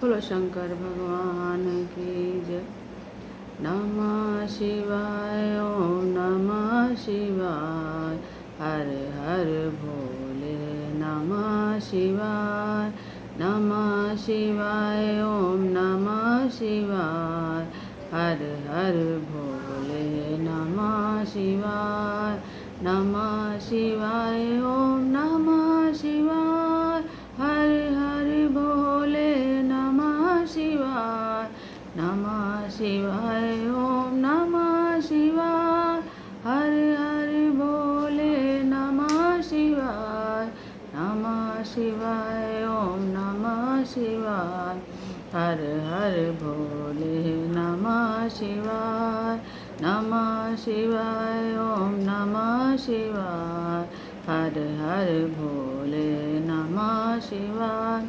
बोलो शंकर भगवान की जय। नमः शिवाय ओम नमः शिवाय। हर हर भोले नमः शिवाय। नमः शिवाय ओम नमः शिवाय। हर हर भोले नमः शिवाय। नमः शिवाय ओम नमः शिवाय। हर हर भोले नमः शिवाय। नमः शिवाय ओम नमः शिवाय। हर हर भोले नमः शिवाय। नमः शिवाय ओम नमः शिवाय। हर हर भोले नमः शिवाय। नमः शिवाय ओम नमः शिवाय। हर हर भोले नमः शिवाय।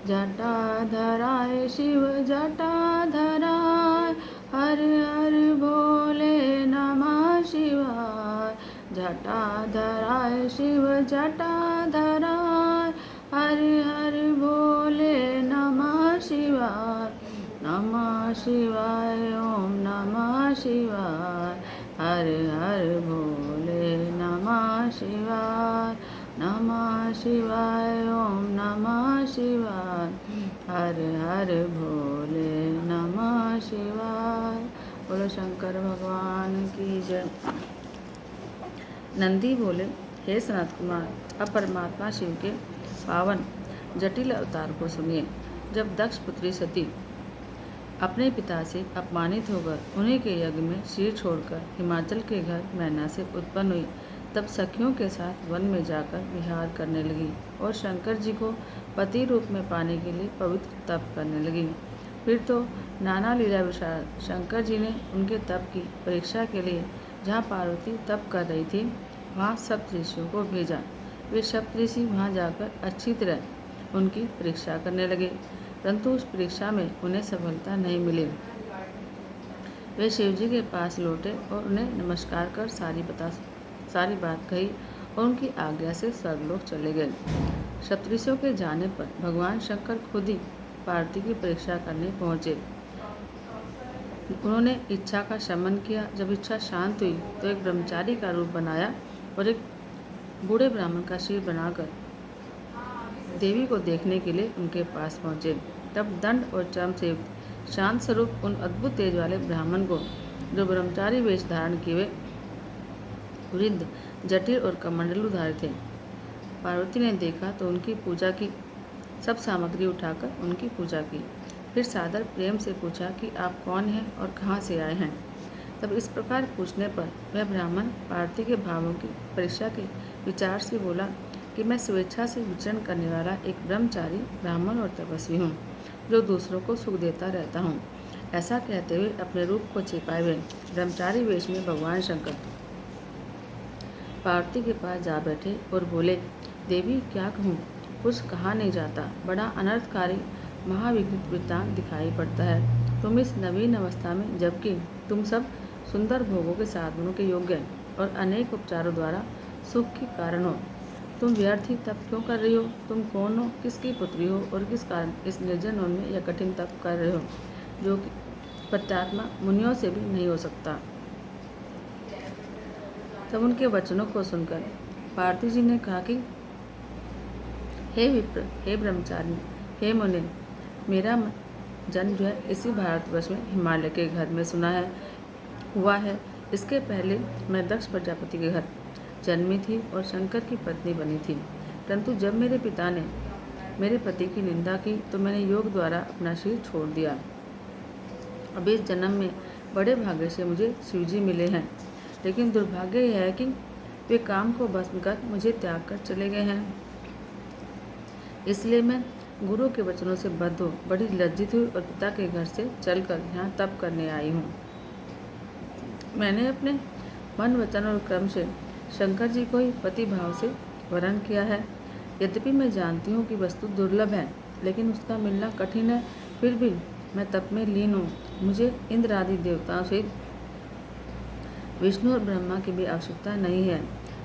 जटाधराय शिव जटाधराय। हर हर भोले नमः शिवाय। जटाधराय शिव जटाधराय। हर हर भोले नमः शिवाय। नमः शिवाय ओम नमः शिवाय। हर हर भोले नमः शिवाय। नमः शिवाय ओम नमः शिवाय। हर हर भोले नमः शिवाय। बोलो शंकर भगवान की जय। नंदी बोले, हे सनत कुमार, अब परमात्मा शिव के पावन जटिल अवतार को सुनिए। जब दक्ष पुत्री सती अपने पिता से अपमानित होकर उन्हीं के यज्ञ में सिर छोड़कर हिमाचल के घर मैना से उत्पन्न हुई, तब सखियों के साथ वन में जाकर विहार करने लगी और शंकर जी को पति रूप में पाने के लिए पवित्र तप करने लगी। फिर तो नाना लीला विशाल शंकर जी ने उनके तप की परीक्षा के लिए जहाँ पार्वती तप कर रही थी वहाँ सप्तऋषियों को भेजा। वे सप्तऋषि वहाँ जाकर अच्छी तरह उनकी परीक्षा करने लगे, परंतु उस परीक्षा में उन्हें सफलता नहीं मिली। वे शिवजी के पास लौटे और उन्हें नमस्कार कर सारी बात कही और उनकी आज्ञा से स्वर्गलोक चले गए। सप्तऋषियों के जाने पर भगवान शंकर खुद ही पार्वती की परीक्षा करने पहुँचे। उन्होंने इच्छा का शमन किया। जब इच्छा शांत हुई तो एक ब्रह्मचारी का रूप बनाया और एक बूढ़े ब्राह्मण का सिर बनाकर देवी को देखने के लिए उनके पास पहुँचे। तब दंड और चर्म से युक्त शांत स्वरूप उन अद्भुत तेज वाले ब्राह्मण को, जो ब्रह्मचारी वेश धारण किए वृद्ध, जटिल और कमंडलुधारी थे, पार्वती ने देखा तो उनकी पूजा की। सब सामग्री उठाकर उनकी पूजा की। फिर सादर प्रेम से पूछा कि आप कौन हैं और कहाँ से आए हैं। तब इस प्रकार पूछने पर वह ब्राह्मण पार्वती के भावों की परीक्षा के विचार से बोला कि मैं स्वेच्छा से विचरण करने वाला एक ब्रह्मचारी ब्राह्मण और तपस्वी हूँ, जो दूसरों को सुख देता रहता हूँ। ऐसा कहते हुए अपने रूप को छिपाए हुए ब्रह्मचारी वेश में भगवान शंकर पार्वती के पास जा बैठे और बोले, देवी क्या कहूँ, कुछ कहा नहीं जाता। बड़ा अनर्थकारी महाविघ्नित वृत्तांत दिखाई पड़ता है। तुम इस नवीन अवस्था में, जबकि तुम सब सुंदर भोगों के साधनों के योग्य और अनेक उपचारों द्वारा सुख के कारण हो, तुम व्यर्थ ही तप क्यों कर रही हो? तुम कौन हो, किसकी पुत्री हो और किस कारण इस निर्जन वन में यह कठिन तप कर रहे हो, जो कि प्रत्यात्मा मुनियों से भी नहीं हो सकता। तब उनके वचनों को सुनकर पार्वती जी ने कहा कि हे विप्र, हे ब्रह्मचारी, हे मुनि, मेरा जन्म जो है इसी भारतवर्ष में हिमालय के घर में हुआ है। इसके पहले मैं दक्ष प्रजापति के घर जन्मी थी और शंकर की पत्नी बनी थी, परंतु जब मेरे पिता ने मेरे पति की निंदा की तो मैंने योग द्वारा अपना सिर छोड़ दिया। अब इस जन्म में बड़े भाग्य से मुझे शिवजी मिले हैं, लेकिन दुर्भाग्य यह है कि वे काम को भस्म कर मुझे त्याग कर चले गए हैं। इसलिए मैं गुरु के वचनों से बद्ध हो बड़ी लज्जित हुई और पिता के घर से चलकर यहाँ तप करने आई हूँ। मैंने अपने मन, वचन और कर्म से शंकर जी को ही पति भाव से वरण किया है। यद्यपि मैं जानती हूँ कि वस्तु दुर्लभ है, लेकिन उसका मिलना कठिन है, फिर भी मैं तप में लीन हूँ। मुझे इंद्र आदि देवताओं से विष्णु और ब्रह्मा की भी आवश्यकता नहीं है।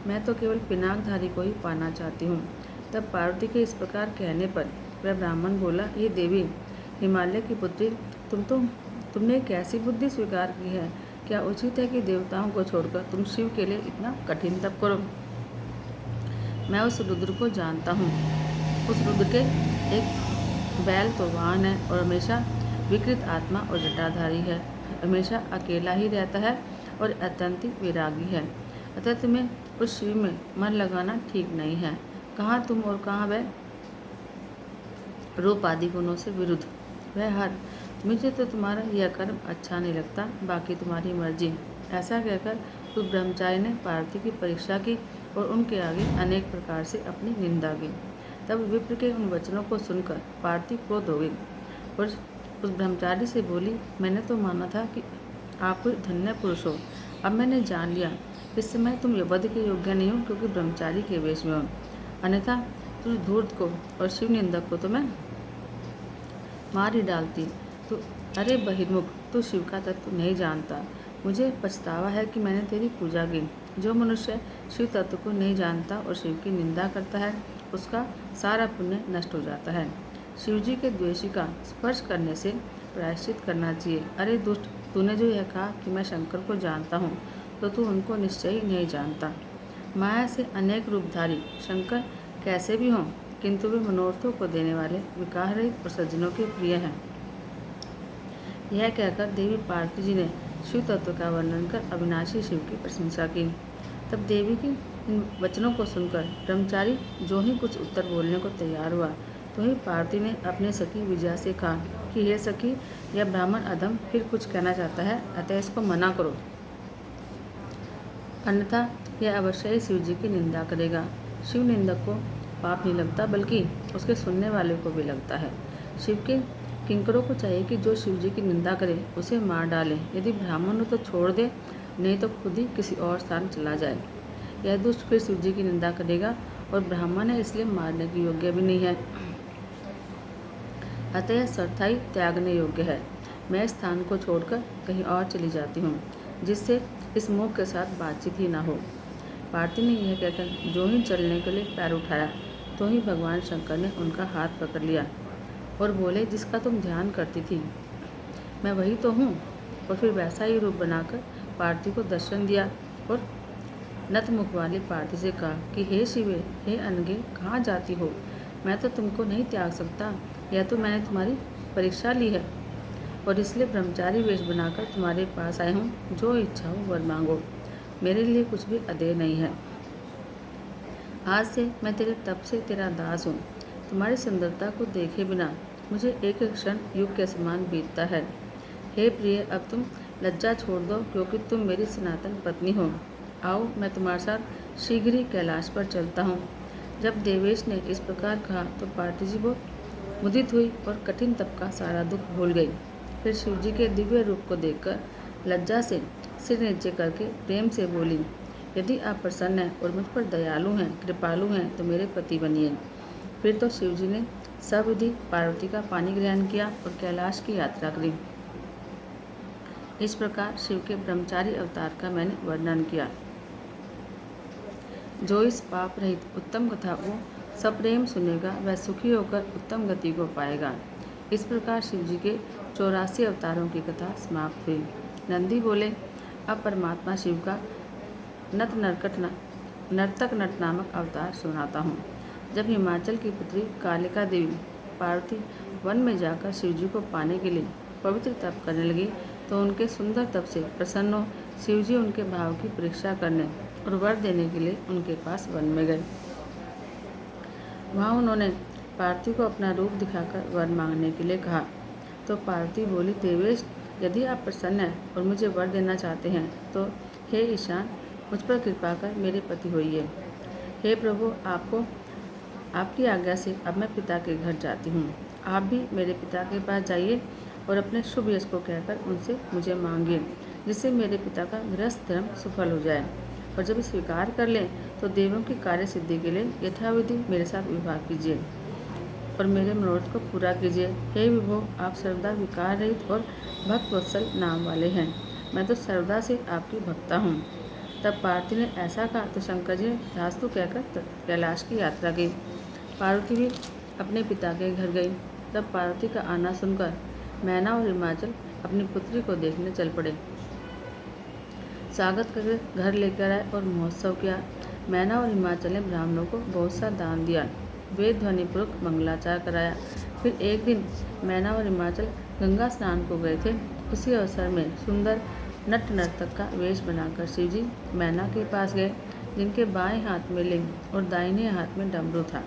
मैं तो केवल पिनाकधारी को ही पाना चाहती हूँ। तब पार्वती के इस प्रकार कहने पर वह ब्राह्मण बोला, ये देवी, हिमालय की पुत्री, तुमने एक ऐसी बुद्धि स्वीकार की है। क्या उचित है कि देवताओं को छोड़कर तुम शिव के लिए इतना कठिन तप करो? मैं उस रुद्र को जानता हूँ। उस रुद्र के एक बैल तो वाहन है और हमेशा विकृत आत्मा और जटाधारी है। हमेशा अकेला ही रहता है और अत्यंत वैरागी है। अतः तुम्हें उस शिव में मन लगाना ठीक नहीं है। कहाँ तुम और कहाँ वह? रूप आदि गुणों से विरुद्ध वह हर। मुझे तो तुम्हारा यह कर्म अच्छा नहीं लगता, बाकी तुम्हारी मर्जी। ऐसा कहकर उस ब्रह्मचारी ने पार्वती की परीक्षा की और उनके आगे अनेक प्रकार से अपनी निंदा की। तब विप्र के उन वचनों को सुनकर पार्वती क्रोध हो गई और उस ब्रह्मचारी से बोली, मैंने तो माना था कि आप कोई धन्य पुरुष हो। अब मैंने जान लिया, इस समय तुम वध के योग्य नहीं हो, क्योंकि ब्रह्मचारी के वेश में हो। अन्यथा तुझ धूर्त को और शिव निंदक को तो मैं मार ही डालती। तो अरे बहिर्मुख, तू शिव का तत्व नहीं जानता। मुझे पछतावा है कि मैंने तेरी पूजा की। जो मनुष्य शिव तत्व को नहीं जानता और शिव की निंदा करता है, उसका सारा पुण्य नष्ट हो जाता है। शिव जी के द्वेषी का स्पर्श करने से प्रायश्चित करना चाहिए। अरे दुष्ट, तूने जो यह कहा कि मैं शंकर को जानता हूँ, तो तू उनको निश्चय ही नहीं जानता। माया से अनेक रूपधारी शंकर कैसे भी हों, किंतु वे मनोरथों को देने वाले, विकार रहित और सज्जनों के प्रिय हैं। यह कहकर देवी पार्वती जी ने शिव तत्व का वर्णन कर अविनाशी शिव की प्रशंसा की। तब देवी की इन वचनों को सुनकर ब्रह्मचारी जो ही कुछ उत्तर बोलने को तैयार हुआ, तो ही पार्वती ने अपने सखी विजया से कहा कि हे सखी, यह ब्राह्मण अधम फिर कुछ कहना चाहता है, अतः इसको मना करो, अन्यथा यह अवश्य ही शिव जी की निंदा करेगा। शिव निंदक को पाप नहीं लगता, बल्कि उसके सुनने वाले को भी लगता है। शिव के किंकरों को चाहिए कि जो शिव जी की निंदा करे उसे मार डाले। यदि ब्राह्मण हो तो छोड़ दे, नहीं तो खुद ही किसी और स्थान चला जाए। यह दुष्ट फिर शिव जी की निंदा करेगा और ब्राह्मण है, इसलिए मारने के योग्य भी नहीं है। अतः यह सर्वथाई त्यागने योग्य है। मैं इस स्थान को छोड़कर कहीं और चली जाती हूँ, जिससे इस मुख के साथ बातचीत ही ना हो। पार्वती ने यह कहकर जो ही चलने के लिए पैर उठाया, तो ही भगवान शंकर ने उनका हाथ पकड़ लिया और बोले, जिसका तुम ध्यान करती थी मैं वही तो हूँ। और फिर वैसा ही रूप बनाकर पार्वती को दर्शन दिया और नतमुख वाली पार्वती से कहा कि हे शिवे, हे अनगे, कहाँ जाती हो? मैं तो तुमको नहीं त्याग सकता। यह तो मैंने तुम्हारी परीक्षा ली है और इसलिए ब्रह्मचारी वेश बनाकर तुम्हारे पास आए हूँ। जो इच्छा हो वर मांगो, मेरे लिए कुछ भी अदेय नहीं है। आज से मैं तेरे तप से तेरा दास हूँ। तुम्हारी सुंदरता को देखे बिना मुझे एक एक क्षण युग के समान बीतता है। हे प्रिय, अब तुम लज्जा छोड़ दो, क्योंकि तुम मेरी सनातन पत्नी हो। आओ, मैं तुम्हारे साथ शीघ्र ही कैलाश पर चलता हूँ। जब देवेश ने इस प्रकार कहा तो पार्वती जी बहुत मुदित हुई और कठिन तप का सारा दुख भूल गई। फिर शिव जी के दिव्य रूप को देखकर लज्जा से सिर नीचे करके प्रेम से बोली, यदि आप प्रसन्न हैं और मुझ पर दयालु हैं, कृपालु हैं, तो मेरे पति बनिए। फिर तो शिव जी ने सविधि पार्वती का पानी ग्रहण किया और कैलाश की यात्रा करी। इस प्रकार शिव के ब्रह्मचारी अवतार का मैंने वर्णन किया। जो इस पाप रहित उत्तम कथा को सप्रेम सुनेगा, वह सुखी होकर उत्तम गति को पाएगा। इस प्रकार शिव जी के 84 अवतारों की कथा समाप्त हुई। नंदी बोले, अब परमात्मा शिव का नर्तक नट नामक अवतार सुनाता हूँ। जब हिमाचल की पुत्री कालिका देवी पार्वती वन में जाकर शिव जी को पाने के लिए पवित्र तप करने लगी, तो उनके सुंदर तप से प्रसन्न हो शिव जी उनके भाव की परीक्षा करने और वर देने के लिए उनके पास वन में गए। वहाँ उन्होंने पार्वती को अपना रूप दिखाकर वर मांगने के लिए कहा। तो पार्वती बोली, देवेश, यदि आप प्रसन्न हैं और मुझे वर देना चाहते हैं, तो हे ईशान, मुझ पर कृपा कर मेरे पति होइए। हे प्रभु, आपकी आज्ञा से अब मैं पिता के घर जाती हूँ। आप भी मेरे पिता के पास जाइए और अपने शुभ यश को कहकर उनसे मुझे मांगिए, जिससे मेरे पिता का गृहस्थ धर्म सफल हो जाए। और जब स्वीकार कर लें तो देवों की कार्य सिद्धि के लिए यथाविधि मेरे साथ विवाह कीजिए और मेरे मनोरथ को पूरा कीजिए। हे विभो, आप सर्वदा विकार रहित और भक्त वत्सल नाम वाले हैं। मैं तो सर्वदा से आपकी भक्ता हूँ। तब पार्वती ने ऐसा कहा तो शंकर जी ने तथास्तु कहकर कैलाश की यात्रा की। पार्वती भी अपने पिता के घर गई। तब पार्वती का आना सुनकर मैना और हिमाचल अपनी पुत्री को देखने चल पड़े। स्वागत करके घर लेकर आए और महोत्सव किया। मैना और हिमाचल ने ब्राह्मणों को बहुत सा दान दिया, वेद ध्वनिपूर्वक मंगलाचार कराया। फिर एक दिन मैना और हिमाचल गंगा स्नान को गए थे। उसी अवसर में सुंदर नट नर्तक का वेश बनाकर शिवजी मैना के पास गए, जिनके बाएं हाथ में लिंग और दाहिने हाथ में डमरू था,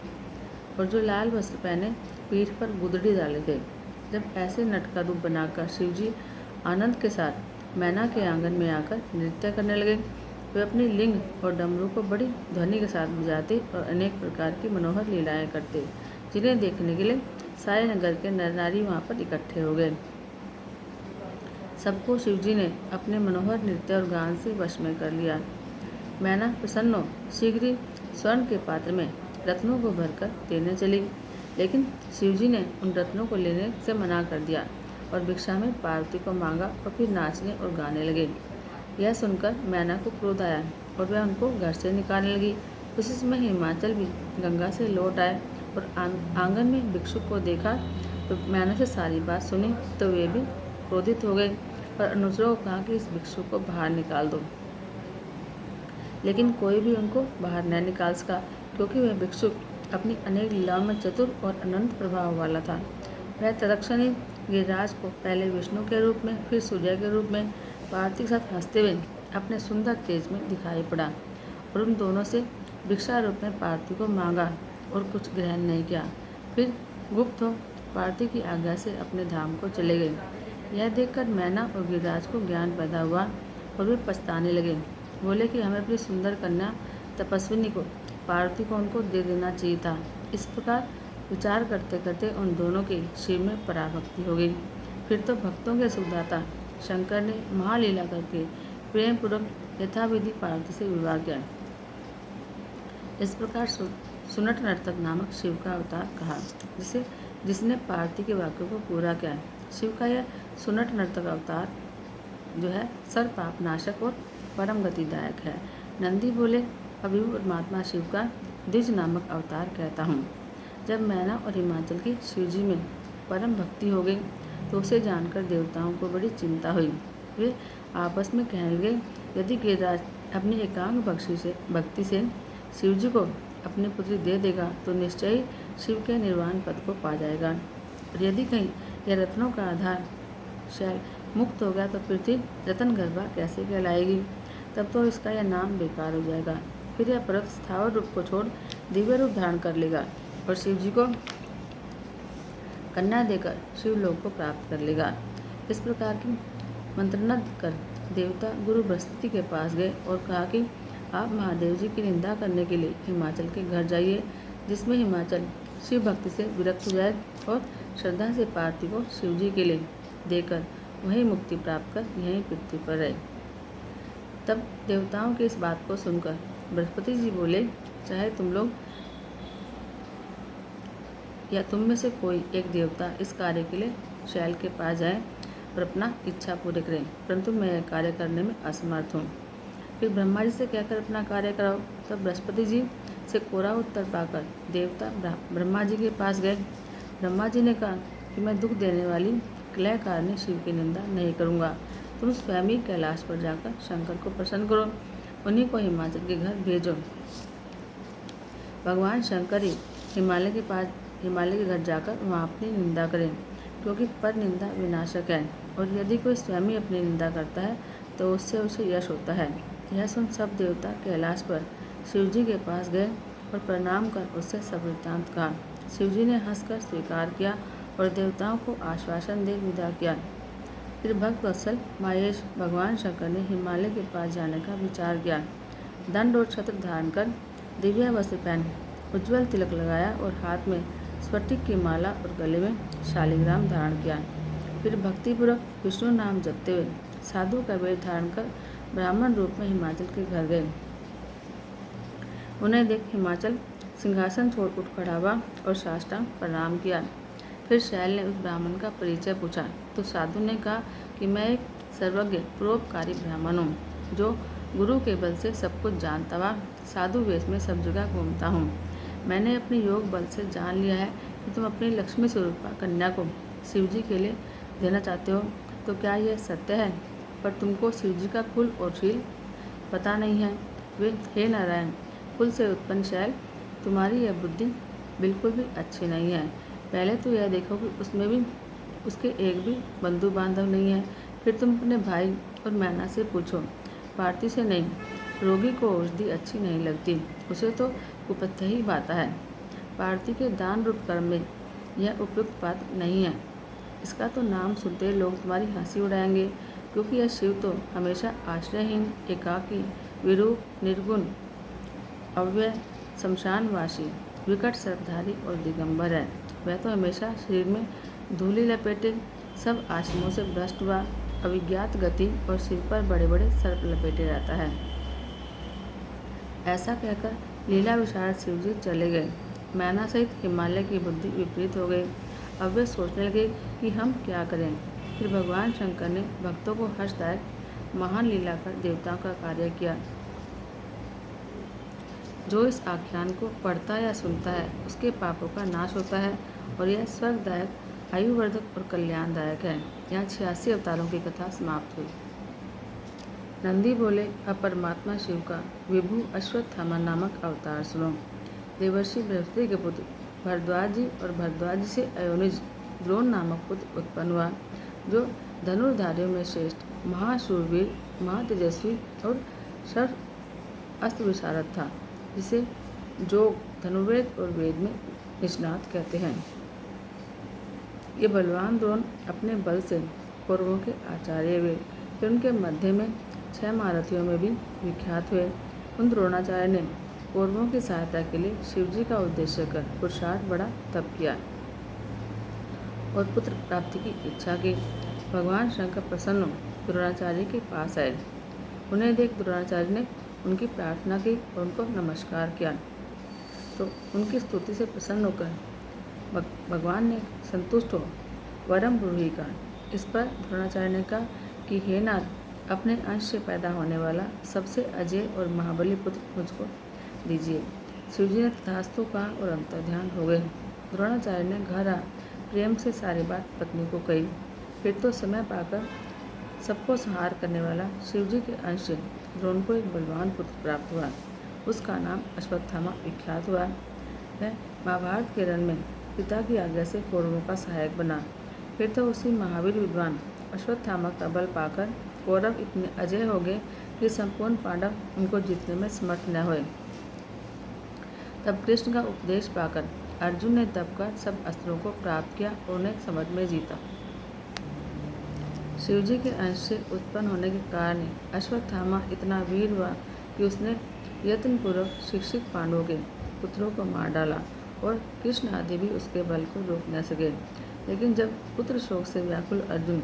और जो लाल वस्त्र पहने पीठ पर गुदड़ी डाले थे। जब ऐसे नट का रूप बनाकर शिवजी आनंद के साथ मैना के आंगन में आकर नृत्य करने लगे, वे अपनी लिंग और डमरू को बड़ी ध्वनि के साथ बजाते और अनेक प्रकार की मनोहर लीलाएं करते, जिन्हें देखने के लिए सारे नगर के नर नारी वहाँ पर इकट्ठे हो गए। सबको शिवजी ने अपने मनोहर नृत्य और गान से वश में कर लिया। मैना प्रसन्न हो शीघ्र ही स्वर्ण के पात्र में रत्नों को भरकर देने चली, लेकिन शिवजी ने उन रत्नों को लेने से मना कर दिया और भिक्षा में पार्वती को मांगा और फिर नाचने और गाने लगे। यह सुनकर मैना को क्रोध आया और वह उनको घर से निकालने लगी। उसी समय हिमाचल भी गंगा से लौट आए और आंगन में भिक्षुक को देखा तो मैना से सारी बात सुनी, तो वे भी क्रोधित हो गए और अनुचरों को कहा कि इस भिक्षुक को बाहर निकाल दो, लेकिन कोई भी उनको बाहर न निकाल सका, क्योंकि वह भिक्षुक अपनी अनेक लीलाओं में चतुर और अनंत प्रभाव वाला था। वह तत्क्षण ही गिरिराज को पहले विष्णु के रूप में, फिर सूर्य के रूप में पार्वती के साथ हंसते हुए अपने सुंदर तेज में दिखाई पड़ा और उन दोनों से भिक्षा रूप में पार्वती को मांगा और कुछ ग्रहण नहीं किया। फिर गुप्त हो पार्वती की आज्ञा से अपने धाम को चले गए। यह देखकर मैना और गिरिराज को ज्ञान पैदा हुआ और वे पछताने लगे। बोले कि हमें अपनी सुंदर कन्या तपस्विनी को पार्वती को उनको दे देना चाहिए था। इस प्रकार विचार करते करते उन दोनों की शिव में पराभक्ति हो गई। फिर तो भक्तों के सुखदाता शंकर ने महालीला करके प्रेम पूर्वक यथाविधि पार्वती से विवाह किया। इस प्रकार सुनट नर्तक नामक शिव का अवतार कहा, जिसने पार्वती के वाक्यों को पूरा किया। शिव का यह सुनट नर्तक अवतार जो है सर्वपाप नाशक और परम गतिदायक है। नंदी बोले, अभी परमात्मा शिव का द्विज नामक अवतार कहता हूँ। जब मैना और हिमाचल की शिवजी में परम भक्ति हो गई तो उसे जानकर देवताओं को बड़ी चिंता हुई। वे आपस में कहने लगे, यदि गिरिराज अपनी एकांग भक्ति से शिवजी को अपनी पुत्री दे देगा तो निश्चय ही शिव के निर्वाण पद को पा जाएगा, और यदि कहीं यह रत्नों का आधार शैल मुक्त हो गया तो पृथ्वी रतन गर्भा कैसे कहलाएगी, तब तो इसका यह नाम बेकार हो जाएगा। फिर यह पर्वत स्थावर रूप को छोड़ दिव्य रूप धारण कर लेगा और शिवजी को कन्या देकर शिवलोक को प्राप्त कर लेगा। इस प्रकार की मंत्रणा कर देवता गुरु बृहस्पति के पास गए और कहा कि आप महादेव जी की निंदा करने के लिए हिमाचल के घर जाइए, जिसमें हिमाचल शिव भक्ति से विरक्त हो जाए और श्रद्धा से पार्वती को शिवजी के लिए देकर वहीं मुक्ति प्राप्त कर यहीं पृथ्वी पर रहे। तब देवताओं की इस बात को सुनकर बृहस्पति जी बोले, चाहे तुम लोग या तुम में से कोई एक देवता इस कार्य के लिए शैल के पास जाए और अपना इच्छा पूरी करें, परंतु मैं यह कार्य करने में असमर्थ हूँ। फिर ब्रह्मा जी से कहकर अपना कार्य कराओ। तब बृहस्पति जी से कोरा उत्तर पाकर देवता ब्रह्मा जी के पास गए। ब्रह्मा जी ने कहा कि मैं दुख देने वाली क्लयकारिणी शिव की निंदा नहीं करूँगा। तुम स्वयं ही कैलाश पर जाकर शंकर को प्रसन्न करो, उन्हीं को हिमाचल के घर भेजो। भगवान शंकर ही हिमालय के घर जाकर वहाँ अपनी निंदा करें, क्योंकि पर निंदा विनाशक है, और यदि कोई स्वयं ही अपनी निंदा करता है तो उससे उसे यश होता है। यह सुन सब देवता कैलाश पर शिवजी के पास गए और प्रणाम कर उससे सब वृत्तांत कहा। शिवजी ने हंसकर स्वीकार किया और देवताओं को आश्वासन दे विदा किया। फिर भक्त वत्सल माहेश भगवान शंकर ने हिमालय के पास जाने का विचार किया। दंड और छत्र धारण कर दिव्य वस्त्र पहन उज्ज्वल तिलक लगाया और हाथ में स्फटिक की माला और गले में शालिग्राम धारण किया। फिर भक्तिपूर्वक विष्णु नाम जपते हुए साधु का वेश धारण कर ब्राह्मण रूप में हिमाचल के घर गए। उन्हें देख हिमाचल सिंहासन छोड़ उठ खड़ा हुआ और साष्टांग प्रणाम किया। फिर शैल ने उस ब्राह्मण का परिचय पूछा तो साधु ने कहा कि मैं एक सर्वज्ञ परोपकारी ब्राह्मण हूँ, जो गुरु के बल से सब कुछ जानता हुआ साधु वेश में सब जगह घूमता हूँ। मैंने अपने योग बल से जान लिया है कि तुम अपनी लक्ष्मी स्वरूपा कन्या को शिव जी के लिए देना चाहते हो, तो क्या यह सत्य है? पर तुमको शिव जी का कुल और शील पता नहीं है। वे हे नारायण, कुल से उत्पन्न शैल, तुम्हारी यह बुद्धि बिल्कुल भी अच्छी नहीं है। पहले तो यह देखो कि उसमें भी उसके एक भी बंधु बांधव नहीं है। फिर तुम अपने भाई और मैना से पूछो, पार्थी से नहीं। रोगी को औषधि अच्छी नहीं लगती, उसे तो कुपथ्य ही बाता है। पार्थी के दान रूप कर्म में यह उपयुक्त बात नहीं है। इसका तो नाम सुनते लोग तुम्हारी हंसी उड़ाएंगे, क्योंकि यह शिव तो हमेशा आश्रयहीन, एकाकी, विरूप, निर्गुण, अव्यय, शमशानवासी, विकट सर्पधारी और दिगंबर है। वह तो हमेशा शरीर में धूलि लपेटे, सब आश्रमों से भ्रष्ट हुआ, अविज्ञात गति और सिर पर बड़े बड़े सर्प लपेटे रहता है। ऐसा कहकर लीला विशारद शिवजी चले गए। मैना सहित हिमालय की बुद्धि विपरीत हो गई। अब वे सोचने लगे कि हम क्या करें। फिर भगवान शंकर ने भक्तों को हर्षदायक महान लीला कर देवताओं का कार्य किया। जो इस आख्यान को पढ़ता या सुनता है उसके पापों का नाश होता है और यह स्वर्गदायक, आयुवर्धक और कल्याणदायक है। यहाँ 86 अवतारों की कथा समाप्त हुई। नंदी बोले, अब परमात्मा शिव का विभु अश्वत्थामा नामक अवतार सुनो। देवर्षि बृहस्पति के पुत्र भरद्वाज जी और भरद्वाज जी से अयोनिज द्रोण नामक पुत्र उत्पन्न हुआ, जो धनुर्धारियों में श्रेष्ठ, महाशूरवीर, महातेजस्वी और सर्व अस्त्र विशारद था, जिसे जोग, धनुर्वेद और वेद में निष्णात कहते हैं। ये बलवान द्रोण अपने बल से कौरवों के आचार्य हुए। फिर उनके मध्य में 6 महारथियों में भी विख्यात हुए। उन द्रोणाचार्य ने कौरवों की सहायता के लिए शिवजी का उद्देश्य कर पुरुषार्थ बड़ा तप किया और पुत्र प्राप्ति की इच्छा की। भगवान शंकर प्रसन्न द्रोणाचार्य के पास आए। उन्हें देख द्रोणाचार्य ने उनकी प्रार्थना की और उनको नमस्कार किया, तो उनकी स्तुति से प्रसन्न होकर भगवान ने संतुष्ट हो वरम ब्रूहि कहा। इस पर द्रोणाचार्य ने कहा कि हे नाथ, अपने अंश से पैदा होने वाला सबसे अजय और महाबली पुत्र मुझको दीजिए। शिवजी ने तथास्तु कहा और अंतर्ध्यान हो गए। द्रोणाचार्य ने घर आ प्रेम से सारी बात पत्नी को कही। फिर तो समय पाकर सबको संहार करने वाला शिवजी के अंश से द्रोण को एक बलवान पुत्र प्राप्त हुआ। उसका नाम अश्वत्थामा विख्यात हुआ। वह महाभारत के रण में पिता की आज्ञा से कौरवों का सहायक बना। फिर तो उसी महावीर विद्वान अश्वत्थामा का बल पाकर कौरव इतने अजय हो गए कि संपूर्ण पांडव उनको जीतने में समर्थ न हुए। तब कृष्ण का उपदेश पाकर अर्जुन ने तप कर सब अस्त्रों को प्राप्त किया और उन्हें समझ में जीता। शिवजी के अंश से उत्पन्न होने के कारण अश्वत्थामा इतना वीर हुआ कि उसने यत्नपूर्वक शिक्षित पांडवों के पुत्रों को मार डाला और कृष्ण आदि भी उसके बल को रोक न सके। लेकिन जब पुत्र शोक से व्याकुल अर्जुन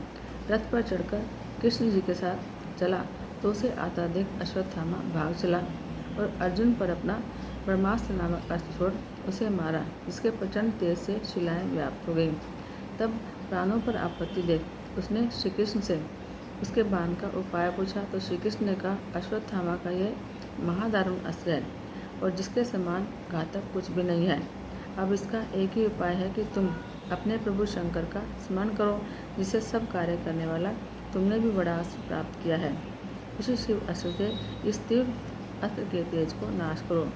रथ पर चढ़कर कृष्ण जी के साथ चला, तो उसे आता देख अश्वत्थामा भाग चला और अर्जुन पर अपना ब्रह्मास्त्र नामक अस्त्र छोड़ उसे मारा, जिसके प्रचंड तेज से शिलाएं व्याप्त हो गई। तब प्राणों पर आपत्ति देख उसने श्री कृष्ण से उसके बाण का उपाय पूछा, तो श्री कृष्ण ने कहा, अश्वत्थामा का यह महादारुण अस्त्र है और जिसके समान घातक कुछ भी नहीं है। अब इसका एक ही उपाय है कि तुम अपने प्रभु शंकर का स्मरण करो, जिसे सब कार्य करने वाला तुमने भी बड़ा अस्त्र प्राप्त किया है। उसी शिव अस्त्र से इस तीव्र अस्त्र के तेज को नाश करो।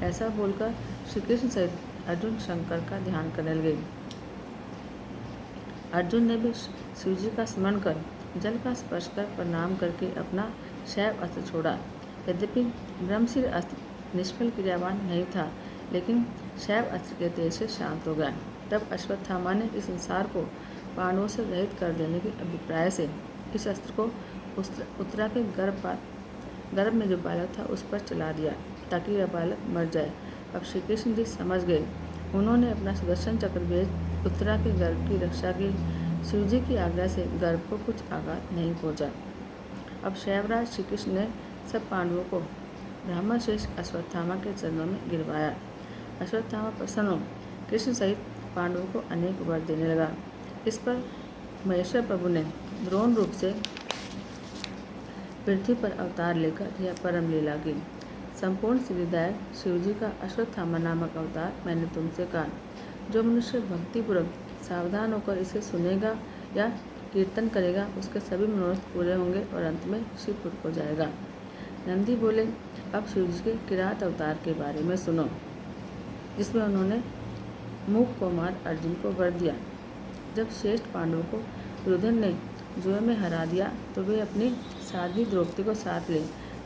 ऐसा बोलकर श्री कृष्ण सहित अर्जुन शंकर का ध्यान करने लगे। अर्जुन ने भी शिवजी का स्मरण कर जल का स्पर्श कर प्रणाम करके अपना शैव अस्त्र छोड़ा। यद्यपि ब्रह्मशिर अस्त्र निष्फल क्रियावान नहीं था, लेकिन शैव अस्त्र के तेज से शांत हो गया। तब अश्वत्थामा ने इस संसार को पांडवों से रहित कर देने के अभिप्राय से इस अस्त्र को उत्तरा के गर्भ में जो बालक था उस पर चला दिया, ताकि वह बालक मर जाए। अब श्री कृष्ण जी समझ गए। उन्होंने अपना सुदर्शन चक्र भेज उत्तरा के गर्भ की रक्षा की। शिवजी की आज्ञा से गर्भ को कुछ आघात नहीं पहुंचा। अब शैवराज श्री कृष्ण ने सब पांडवों को ब्राह्मण श्रेष्ठ अश्वत्थामा के चरणों में गिरवाया। अश्वत्थामा प्रसन्न हो कृष्ण सहित पांडवों को अनेक वर देने लगा। इस पर महेश्वर प्रभु ने द्रोण रूप से पृथ्वी पर अवतार लेकर यह परम लीला की। संपूर्ण सिद्धिदायक शिवजी का अश्वत्थामा नामक अवतार मैंने तुमसे कहा। जो मनुष्य भक्तिपूर्वक सावधान होकर इसे सुनेगा या कीर्तन करेगा, उसके सभी मनोरथ पूरे होंगे और अंत में शिवपुर को जाएगा। नंदी बोले, अब शिव जी के किरात अवतार के बारे में सुनो, जिसमें उन्होंने मूक कुमार अर्जुन को वर दिया। जब श्रेष्ठ पांडवों को दुर्योधन ने जुए में हरा दिया तो वे अपनी साध्वी द्रौपदी को साथ ले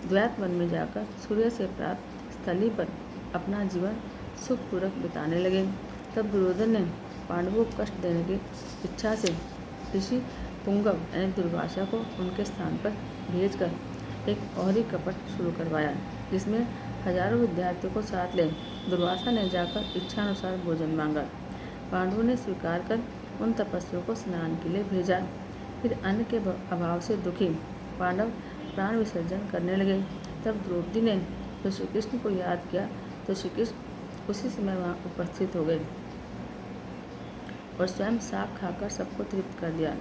द्वैत वन में जाकर सूर्य से प्राप्त स्थली पर अपना जीवन सुखपूर्वक बिताने लगे। तब दुर्योधन ने पांडवों को कष्ट देने की इच्छा से ऋषि पुंगव यानी दुर्वासा को उनके स्थान पर भेजकर एक और ही कपट शुरू करवाया, जिसमें हजारों विद्यार्थियों को साथ ले दुर्वासा ने जाकर इच्छानुसार भोजन मांगा। पांडवों ने स्वीकार कर उन तपस्वियों को स्नान के लिए भेजा। फिर अन्न के अभाव से दुखी पांडव प्राण विसर्जन करने लगे। तब द्रौपदी ने जब श्री कृष्ण को याद किया तो श्री कृष्ण उसी समय वहाँ उपस्थित हो गए और स्वयं साग खाकर सबको तृप्त कर दिया।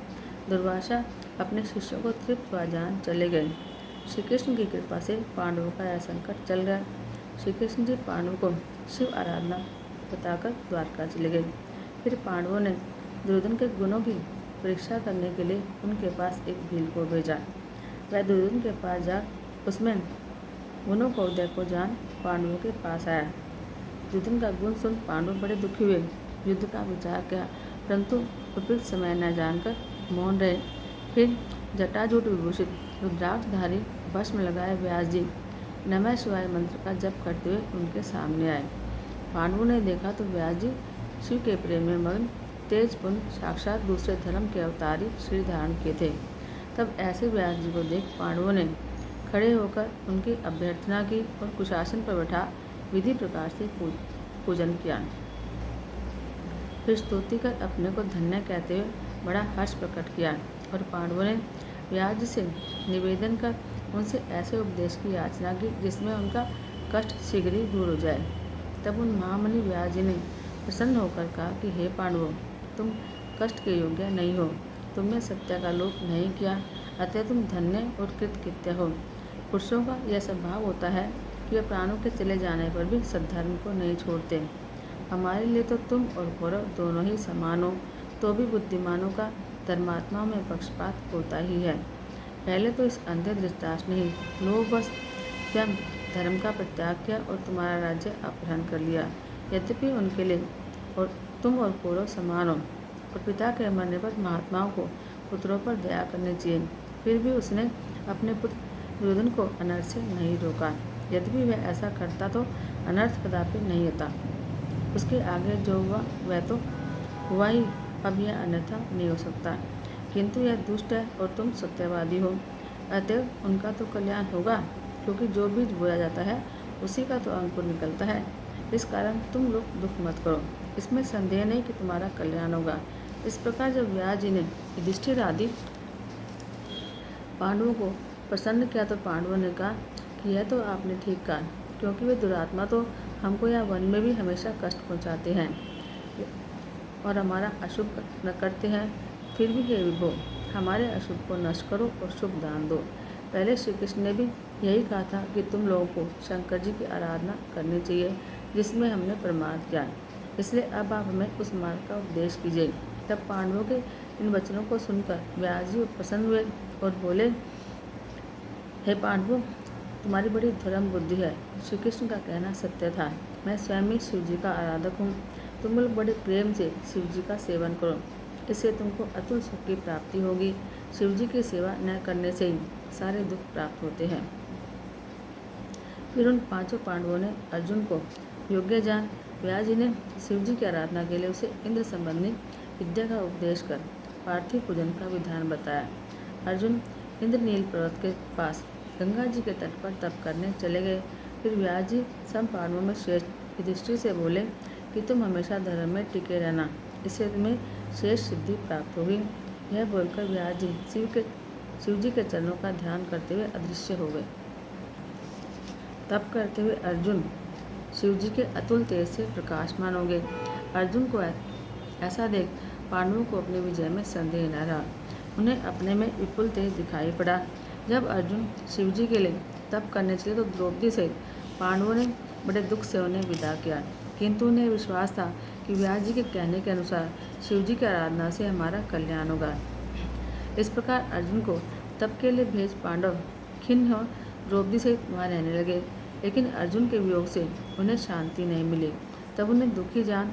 दुर्वासा अपने शिष्यों को तृप्त हुआ जान चले गए। श्री कृष्ण की कृपा से पांडवों का यह संकट चल गया। श्री कृष्ण जी पांडवों को शिव आराधना बताकर द्वारका चले गए। फिर पांडवों ने दुर्योधन के गुणों की परीक्षा करने के लिए उनके पास एक भील को भेजा। वह दुर्योधन के पास जा उसमें गुणों को उदय को जान पांडवों के पास आया। दुर्योधन का गुण सुन पांडव बड़े दुखी हुए, युद्ध का विचार किया, परंतु उपयुक्त समय न जानकर मौन रहे। फिर जटाजूट विभूषित रुद्राक्षधारी भस्म लगाए व्यास जी नमः शिवाय मंत्र का जप करते हुए उनके सामने आए। पांडवों ने देखा तो व्यास जी शिव के प्रेम में मग्न तेजपुंज साक्षात दूसरे धर्म के अवतारी श्री धारण किए थे। तब ऐसे व्यास जी को देख पांडवों ने खड़े होकर उनकी अभ्यर्थना की और कुशासन पर बैठा विधि प्रकार से पूजन किया। फिर स्तुति कर अपने को धन्य कहते हुए बड़ा हर्ष प्रकट किया और पांडवों ने व्यास जी से निवेदन कर उनसे ऐसे उपदेश की याचना की जिसमें उनका कष्ट शीघ्र ही दूर हो जाए। तब उन महामुनि व्यास जी ने प्रसन्न होकर कहा कि हे पांडवों, तुम कष्ट के योग्य नहीं हो, तुमने सत्य का लोप नहीं किया, अतः तुम धन्य और कृतकृत्य हो। पुरुषों का यह स्वभाव होता है कि वे प्राणों के चले जाने पर भी सद्धर्म को नहीं छोड़ते। हमारे लिए तो तुम और कौरव दोनों ही समान हो, तो भी बुद्धिमानों का धर्मात्माओं में पक्षपात होता ही है। पहले तो इस अंधे धृतराष्ट्र ने लोभवश स्वयं धर्म का परित्याग किया और तुम्हारा राज्य अपहरण कर लिया। यद्यपि उनके लिए और तुम और कौरव समान हो और पिता के मरने पर महात्माओं को पुत्रों पर दया करनी चाहिए, फिर भी उसने अपने पुत्र दुर्योधन को अनर्थ से नहीं रोका। यद्यपि वह ऐसा करता तो अनर्थ कदापि नहीं होता। उसके आगे जो हुआ वह तो हुआ ही, अब यह अन्यथा नहीं हो सकता। किंतु यह दुष्ट है और तुम सत्यवादी हो, अतएव उनका तो कल्याण होगा, क्योंकि जो बीज बोया जाता है उसी का तो अंकुर निकलता है। इस कारण तुम लोग दुख मत करो, इसमें संदेह नहीं कि तुम्हारा कल्याण होगा। इस प्रकार जब व्यास जी ने युधिष्ठिर आदि पांडवों को प्रसन्न किया तो पांडवों ने कहा कि यह तो आपने ठीक कहा, क्योंकि वे दुरात्मा तो हमको या वन में भी हमेशा कष्ट पहुँचाते हैं और हमारा अशुभ न करते हैं। फिर भी हे विभो, हमारे अशुभ को नष्ट करो और शुभ दान दो। पहले श्री कृष्ण ने भी यही कहा था कि तुम लोगों को शंकर जी की आराधना करनी चाहिए, जिसमें हमने प्रमाद किया। इसलिए अब आप हमें उस मार्ग का उपदेश कीजिए। तब पांडवों के इन वचनों को सुनकर व्यास जी प्रसन्न हुए और बोले, हे पांडवों, तुम्हारी बड़ी धर्म बुद्धि है। श्री कृष्ण का कहना सत्य था। मैं स्वयं ही शिव जी का आराधक हूँ। तुम लोग बड़े प्रेम से शिव जी का सेवन करो, इससे तुमको अतुल सुख की प्राप्ति होगी। शिव जी की सेवा न करने से ही सारे दुख प्राप्त होते हैं। फिर उन पांचों पांडवों ने अर्जुन को योग्य जान व्यास जी ने शिव जी की आराधना के लिए उसे इंद्र संबंधी विद्या का उपदेश कर पार्थिव पूजन का विधान बताया। अर्जुन इंद्रनील पर्वत के पास गंगा जी के तट पर तप करने चले गए। फिर व्यास जी सब पांडवों में श्रेष्ठ युधिष्ठिर से बोले कि तुम हमेशा धर्म में टिके रहना, इससे तुम्हें श्रेष्ठ सिद्धि प्राप्त होगी। यह बोलकर व्यास जी शिव जी के चरणों का ध्यान करते हुए अदृश्य हो गए। तप करते हुए अर्जुन शिव जी के अतुल तेज से प्रकाशमान हो गए। अर्जुन को ऐसा देख पांडवों को अपनी विजय में संदेह न रहा। उन्हें अपने में विपुल तेज दिखाई पड़ा। जब अर्जुन शिव जी के लिए तप करने चले तो द्रौपदी सहित पांडवों ने बड़े दुख से उन्हें विदा किया। किंतु उन्हें विश्वास था कि व्यास जी के कहने के अनुसार शिव जी की आराधना से हमारा कल्याण होगा। इस प्रकार अर्जुन को तप के लिए भेज पांडव खिन्न और द्रौपदी सहित वहाँ रहने लगे, लेकिन अर्जुन के वियोग से उन्हें शांति नहीं मिली। तब उन्हें दुखी जान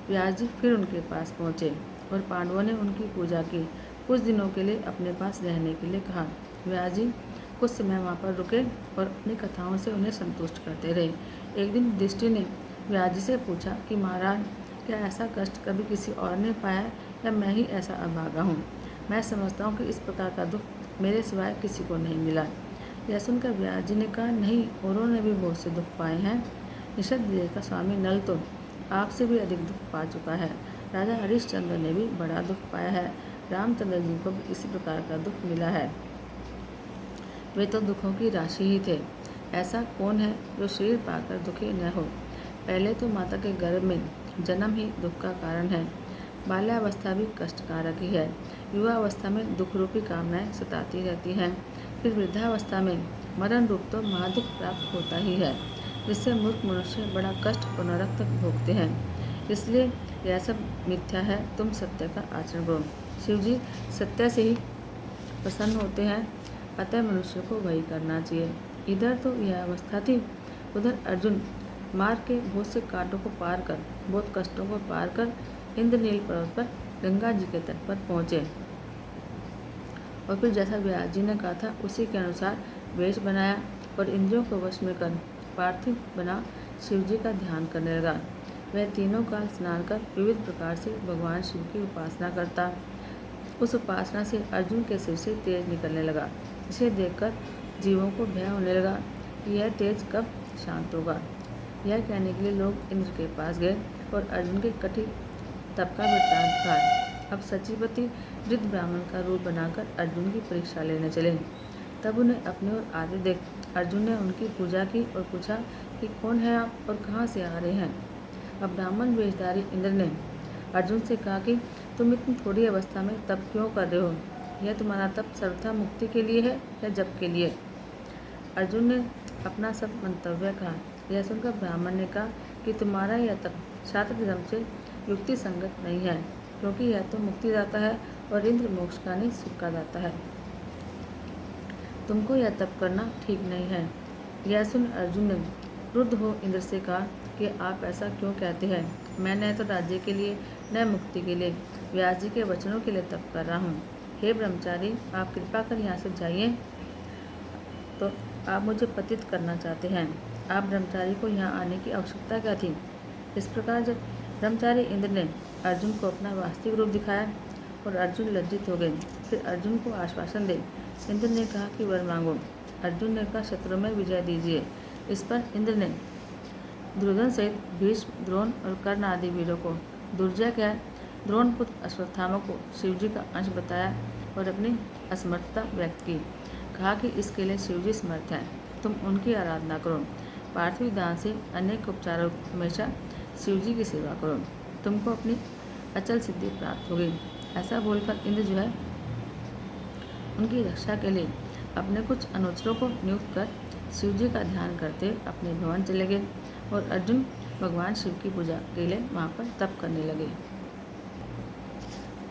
व्यास जी फिर उनके पास पहुँचे और पांडवों ने उनकी पूजा की। कुछ दिनों के लिए अपने पास रहने के लिए कहा। व्यास जी कुछ समय वहाँ पर रुके और अपनी कथाओं से उन्हें संतुष्ट करते रहे। एक दिन युधिष्ठिर ने व्यास जी से पूछा कि महाराज, क्या ऐसा कष्ट कभी किसी और ने पाया है या मैं ही ऐसा अभागा हूँ? मैं समझता हूँ कि इस प्रकार का दुख मेरे सिवाय किसी को नहीं मिला। यह सुनकर व्यास जी ने कहा, नहीं, औरों ने भी बहुत से दुख पाए हैं। निषद देश का स्वामी नल तो आपसे भी अधिक दुख पा चुका है। राजा हरिश्चंद्र ने भी बड़ा दुख पाया है। रामचंद्र जी को भी इसी प्रकार का दुख मिला है। वे तो दुखों की राशि ही थे। ऐसा कौन है जो शरीर पाकर दुखी न हो? पहले तो माता के गर्भ में जन्म ही दुख का कारण है। बाल्यावस्था भी कष्टकारक ही है। युवावस्था में दुख रूपी कामनाएं सताती रहती हैं। फिर वृद्धावस्था में मरण रूप तो महादुख प्राप्त होता ही है, जिससे मूर्ख मनुष्य बड़ा कष्ट और नरक तक भोगते हैं। इसलिए यह सब मिथ्या है, तुम सत्य का आचरण करो। शिव जी सत्य से ही प्रसन्न होते हैं, अतः मनुष्य को वही करना चाहिए। इधर तो यह अवस्था थी, उधर अर्जुन मार्ग के बहुत से कांटों को पार कर, बहुत कष्टों को पार कर इंद्रनील पर्वत पर गंगा जी के तट पर पहुँचे और फिर जैसा व्यास जी ने कहा था उसी के अनुसार वेश बनाया और इंद्रियों को वश में कर पार्थिव बना शिव जी का ध्यान करने लगा। वह तीनों काल स्नान कर विविध प्रकार से भगवान शिव की उपासना करता। उस उपासना से अर्जुन के सिर से तेज निकलने लगा। इसे देखकर जीवों को भय होने लगा कि यह तेज कब शांत होगा। यह कहने के लिए लोग इंद्र के पास गए और अर्जुन के कठिन तप का वृत्तांत कहा। अब सचिवती वृद्ध ब्राह्मण का रूप बनाकर अर्जुन की परीक्षा लेने चले। तब उन्हें अपने ओर आते देख अर्जुन ने उनकी पूजा की और पूछा कि कौन है आप और कहाँ से आ रहे हैं? अब ब्राह्मण वेशधारी इंद्र ने अर्जुन से कहा कि तुम इतनी थोड़ी अवस्था में तप क्यों कर रहे हो? यह तुम्हारा तप सर्वथा मुक्ति के लिए है या जप के लिए? अर्जुन ने अपना सब मंतव्य कहा। यह सुनकर ब्राह्मण ने कहा कि तुम्हारा यह तप शास्त्र धर्म से युक्ति संगत नहीं है, क्योंकि यह तो मुक्ति दाता है और इंद्र मोक्ष का नहीं सुख का दाता है। तुमको यह तप करना ठीक नहीं है। यह सुन अर्जुन ने क्रुद्ध हो इंद्र से कहा कि आप ऐसा क्यों कहते हैं? मैं न तो राज्य के लिए न मुक्ति के लिए व्यास जी के वचनों के लिए तप कर रहा हूँ। हे ब्रह्मचारी, आप कृपा कर यहाँ से जाइए। तो आप मुझे पतित करना चाहते हैं। आप ब्रह्मचारी को यहाँ आने की आवश्यकता क्या थी? इस प्रकार जब ब्रह्मचारी इंद्र ने अर्जुन को अपना वास्तविक रूप दिखाया और अर्जुन लज्जित हो गए। फिर अर्जुन को आश्वासन दे इंद्र ने कहा कि वर मांगो। अर्जुन ने कहा, शत्रु में विजय दीजिए। इस पर इंद्र ने दुर्योधन सहित भीष्म, द्रोण और कर्ण आदि वीरों को दुर्जय कह द्रोण पुत्र अश्वत्थामा को शिव जी का अंश बताया और अपनी असमर्थता व्यक्त की। कहा कि इसके लिए शिव जी समर्थ हैं, तुम उनकी आराधना करो। पार्थिव दान से अनेक उपचारों हमेशा शिव जी की सेवा करो, तुमको अपनी अचल सिद्धि प्राप्त होगी। ऐसा बोलकर इंद्र जो है उनकी रक्षा के लिए अपने कुछ अनुचरों को नियुक्त कर शिव जी का ध्यान करते अपने भवन चले गए और अर्जुन भगवान शिव की पूजा के लिए वहाँ पर तप करने लगे।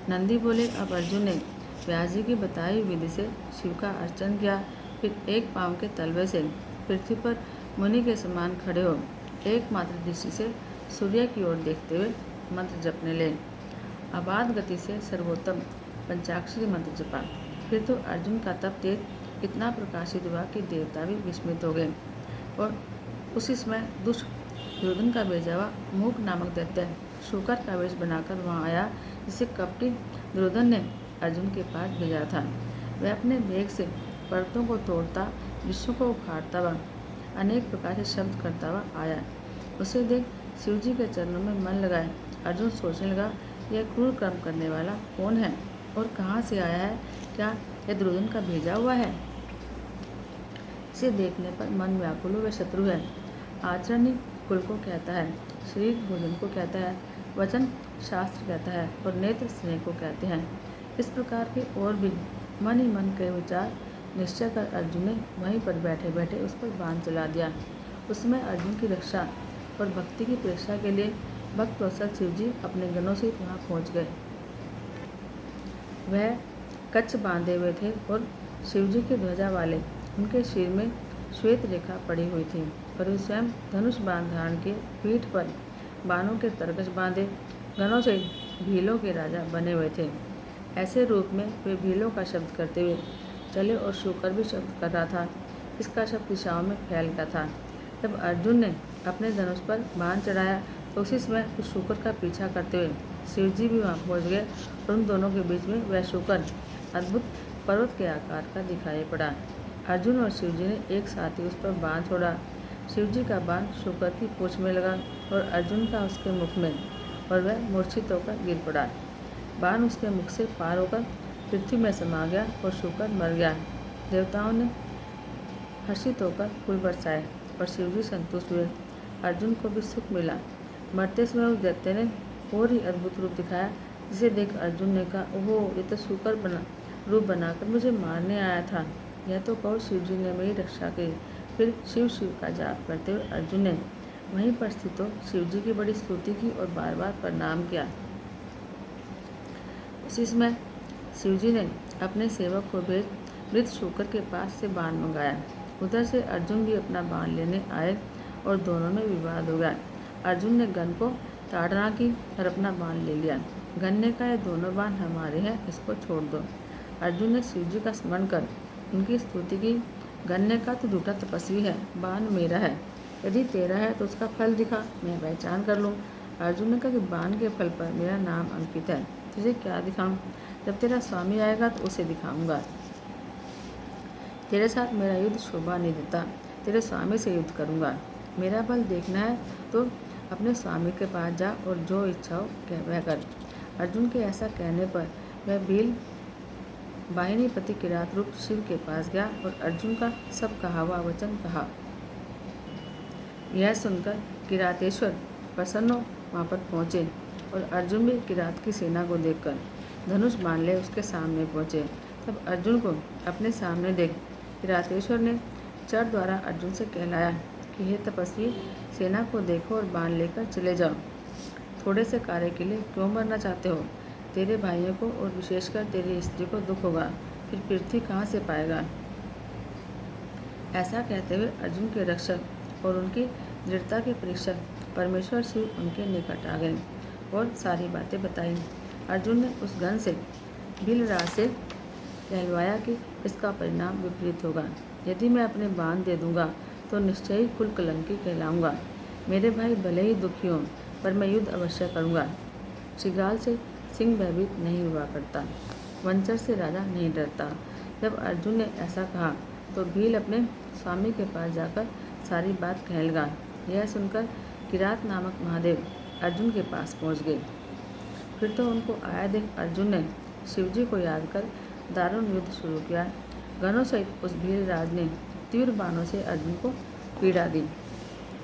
नंदी बोले, अब अर्जुन ने व्यास जी की बताई विधि से शिव का अर्चन किया। फिर एक पांव के तलवे से पृथ्वी पर मुनि के समान खड़े हो एकमात्र दृष्टि से सूर्य की ओर देखते हुए मंत्र जपने लगे। अबाध गति से सर्वोत्तम पंचाक्षरी मंत्र जपा। फिर तो अर्जुन का तप तेज इतना प्रकाशित हुआ कि देवता भी विस्मित हो गए। और उसी समय दुष्ट दुर्योधन का भेजा हुआ मूक नामक दैत्य शूकर का वेश बनाकर वहाँ आया, जिसे कपटी दुर्योधन ने अर्जुन के पास भेजा था। वह अपने वेग से पर्वतों को तोड़ता, विश्व को उखाड़ता हुआ अनेक प्रकार से शब्द करता हुआ आया। उसे देख शिव जी के चरणों में मन लगाए अर्जुन सोचने लगा, यह क्रूर कर्म करने वाला कौन है और कहाँ से आया है? क्या यह दुर्योधन का भेजा हुआ है? इसे देखने पर मन व्याकुल व शत्रु है। आचरण ही कुल को कहता है, शरीर भोजन को कहता है, वचन शास्त्र कहता है और नेत्र स्नेह को कहते हैं। इस प्रकार के और भी मन ही मन के विचार निश्चय कर अर्जुन ने वहीं पर बैठे बैठे उस पर बाण चला दिया। उसमें अर्जुन की रक्षा और भक्ति की परीक्षा के लिए भक्त वत्सल शिव जी अपने गणों से वहाँ पहुँच गए। वह कच्छ बांधे हुए थे और शिवजी की ध्वजा वाले उनके सिर में श्वेत रेखा पड़ी हुई थी और वे स्वयं धनुष बाण धारण के पीठ पर बाणों के तरकश बांधे गणों से भीलों के राजा बने हुए थे। ऐसे रूप में वे भीलों का शब्द करते हुए चले और शूकर भी शब्द कर रहा था। इसका शब्द दिशाओं में फैल गया था। जब अर्जुन ने अपने धनुष पर बाण चढ़ाया तो उसी समय उस शूकर का पीछा करते हुए शिवजी भी वहाँ पहुँच गए और उन दोनों के बीच में वह शूकर अद्भुत पर्वत के आकार का दिखाई पड़ा। अर्जुन और शिवजी ने एक साथ ही उस पर बाण छोड़ा। शिवजी का बाण शूकर की पूंछ में लगा और अर्जुन का उसके मुख में, और वह मूर्छित होकर गिर पड़ा। बाण उसके मुख से पार होकर पृथ्वी में समा गया और शूकर मर गया। देवताओं ने हर्षित होकर फूल बरसाए और शिवजी संतुष्ट हुए। अर्जुन को भी सुख मिला। मरते समय उस दैत्य ने और ही अद्भुत रूप दिखाया, जिसे देख अर्जुन ने कहा, ओहो, ये तो शूकर रूप बनाकर मुझे मारने आया था। यह तो कहो शिवजी ने मेरी रक्षा की। फिर शिव शिव का जाप करते हुए अर्जुन ने वहीं पर स्थित हो शिवजी की बड़ी स्तुति की और बार बार प्रणाम किया। उसी समय शिवजी ने अपने सेवक को भेज मृत शूकर के पास से बाण मंगाया। उधर से अर्जुन भी अपना बाण लेने आए और दोनों में विवाद हो गया। अर्जुन ने गण को ताड़ना की और अपना बाण ले लिया। गण ने कहा, ये दोनों बाण हमारे हैं, इसको छोड़ दो। अर्जुन ने शिवजी का स्मरण कर उनकी स्तुति की। गण ने कहा, तू झूठा तपस्वी है, बाण मेरा है, यदि तेरा है तो उसका फल दिखा, मैं पहचान कर लूँ। अर्जुन ने कहा कि बाण के फल पर मेरा नाम अंकित है, तुझे क्या दिखाऊं? जब तेरा स्वामी आएगा तो उसे दिखाऊंगा। तेरे साथ मेरा युद्ध शोभा नहीं देता, तेरे स्वामी से युद्ध करूंगा। मेरा बल देखना है तो अपने स्वामी के पास जा और जो इच्छा हो वह कर। अर्जुन के ऐसा कहने पर वह भील वाहिनीपति किरात रूप शिव के पास गया और अर्जुन का सब कहा हुआ वचन कहा। यह सुनकर किरातेश्वर प्रसन्न वहाँ पर पहुँचे और अर्जुन भी किरात की सेना को देखकर धनुष बाण ले उसके सामने पहुँचे। तब अर्जुन को अपने सामने देख किरातेश्वर ने चर द्वारा अर्जुन से कहलाया कि हे तपस्वी, सेना को देखो और बाण लेकर चले जाओ। थोड़े से कार्य के लिए क्यों मरना चाहते हो? तेरे भाइयों को और विशेषकर तेरी स्त्री को दुख होगा, फिर पृथ्वी कहाँ से पाएगा? ऐसा कहते हुए अर्जुन के रक्षक और उनकी दृढ़ता के परीक्षक परमेश्वर शिव उनके निकट आ गए और सारी बातें बताई। अर्जुन ने उस गण से भीलराज से कहलवाया कि इसका परिणाम विपरीत होगा। यदि मैं अपने बाण दे दूंगा तो निश्चय ही कुल कलंकी कहलाऊंगा। मेरे भाई भले ही दुखी हों, पर मैं युद्ध अवश्य करूंगा। शिगाल से सिंह भयभीत नहीं हुआ करता, वंचर से राजा नहीं डरता। जब अर्जुन ने ऐसा कहा तो भील अपने स्वामी के पास जाकर सारी बात कह लगा। यह सुनकर किरात नामक महादेव अर्जुन के पास पहुंच गए। फिर तो उनको आया देख अर्जुन ने शिवजी को याद कर दारुण युद्ध शुरू किया। गणों सहित उस भील राज ने तीव्र बाणों से अर्जुन को पीड़ा दी।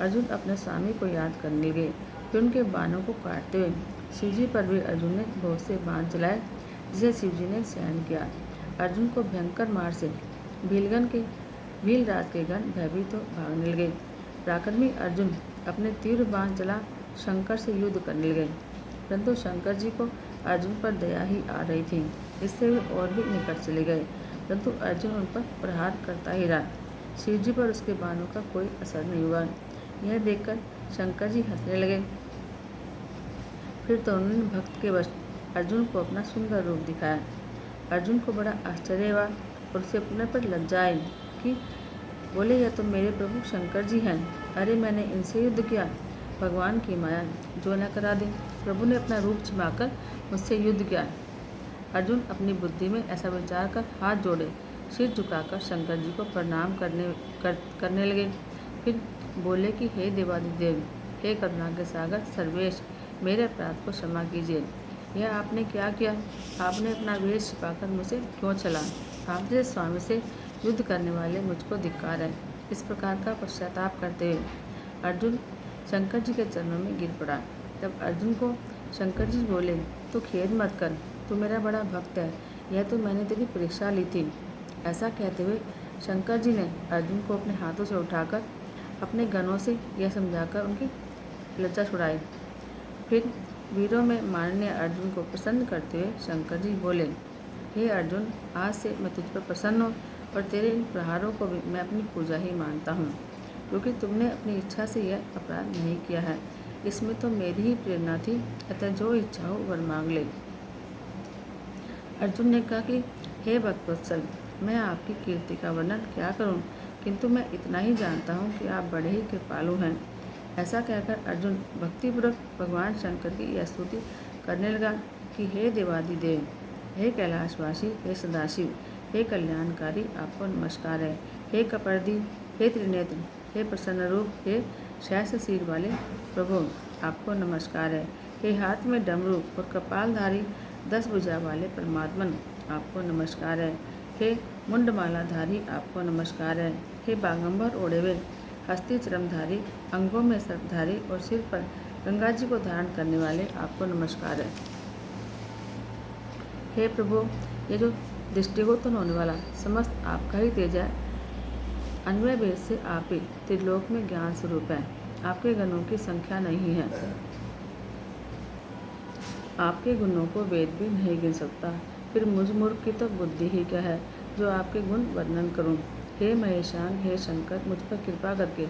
अर्जुन अपने स्वामी को याद करने लगे। फिर उनके बाणों को काटते हुए शिवजी पर भी अर्जुन ने बहुत से बाण चलाए, जिसे शिवजी ने सहन किया। अर्जुन को भयंकर मार से भील राज के गण भयभीत हो भागने लगे। पराक्रमी अर्जुन अपने तीव्र बाण चला शंकर से युद्ध करने लगे, परंतु शंकर जी को अर्जुन पर दया ही आ रही थी, इससे वे और भी निकट चले गए, परंतु अर्जुन उन पर प्रहार करता ही रहा। शिवजी पर उसके बाणों का कोई असर नहीं हुआ। यह देखकर शंकर जी हंसने लगे। फिर तो उन्होंने भक्त के वश अर्जुन को अपना सुंदर रूप दिखाया। अर्जुन को बड़ा आश्चर्य हुआ और उसे अपने पर लज्जा आई कि बोले, यह तो मेरे प्रभु शंकर जी हैं। अरे मैंने इनसे युद्ध किया, भगवान की माया जो न करा दे। प्रभु ने अपना रूप छिपाकर मुझसे युद्ध किया। अर्जुन अपनी बुद्धि में ऐसा विचार कर हाथ जोड़े सिर झुकाकर शंकर जी को प्रणाम करने लगे। फिर बोले कि हे देवादिदेव, हे करुणा के सागर सर्वेश, मेरे अपराध को क्षमा कीजिए। यह आपने क्या किया? आपने अपना वेश छिपाकर मुझसे क्यों चला? आप जैसे स्वामी से युद्ध करने वाले मुझको धिक्कार है। इस प्रकार का पश्चाताप करते हुए अर्जुन शंकर जी के चरणों में गिर पड़ा। तब अर्जुन को शंकर जी बोले, तू खेद मत कर, तू मेरा बड़ा भक्त है, यह तो मैंने तेरी परीक्षा ली थी। ऐसा कहते हुए शंकर जी ने अर्जुन को अपने हाथों से उठाकर अपने गणों से यह समझाकर उनकी लज्जा छुड़ाई। फिर वीरों में माननीय अर्जुन को प्रसन्न करते हुए शंकर जी बोले, हे अर्जुन, आज से मैं तुझ पर प्रसन्न हूँ और तेरे इन प्रहारों को भी मैं अपनी पूजा ही मानता हूँ, क्योंकि तुमने अपनी इच्छा से यह अपराध नहीं किया है। इसमें तो मेरी ही प्रेरणा थी, अतः जो इच्छा हो वर मांग ले। अर्जुन ने कहा कि हे भक्तवत्सल, मैं आपकी कीर्ति का वर्णन क्या करूं, किंतु मैं इतना ही जानता हूं कि आप बड़े ही कृपालु हैं। ऐसा कहकर अर्जुन भक्तिपूर्वक भगवान शंकर की यह स्तुति करने लगा कि हे देवादिदेव, हे कैलाशवासी, हे सदाशिव, हे कल्याणकारी, आपको नमस्कार है। हे कपर्दी, हे त्रिनेत्र, हे प्रसन्न रूप, हे सहस्र सिर वाले प्रभु, आपको नमस्कार है। हे हाथ में डमरू और कपालधारी 10 भुजा वाले परमात्मन, आपको नमस्कार है। हे मुंडमालाधारी, आपको नमस्कार है। हे बागंबर ओढ़े हुए हस्ती चरमधारी, अंगों में सर्पधारी और सिर पर गंगा जी को धारण करने वाले, आपको नमस्कार है। हे प्रभु, ये जो दृष्टिगोचर होने वाला समस्त आपका ही तेज है। अन्वय भेद से आप ही त्रिलोक में ज्ञान स्वरूप है। आपके गणों की संख्या नहीं है, आपके गुणों को वेद भी नहीं गिन सकता। फिर मुझ मूर्ख की तो बुद्धि ही क्या है जो आपके गुण वर्णन करूं। हे महेशांग, हे शंकर, मुझ पर कृपा करके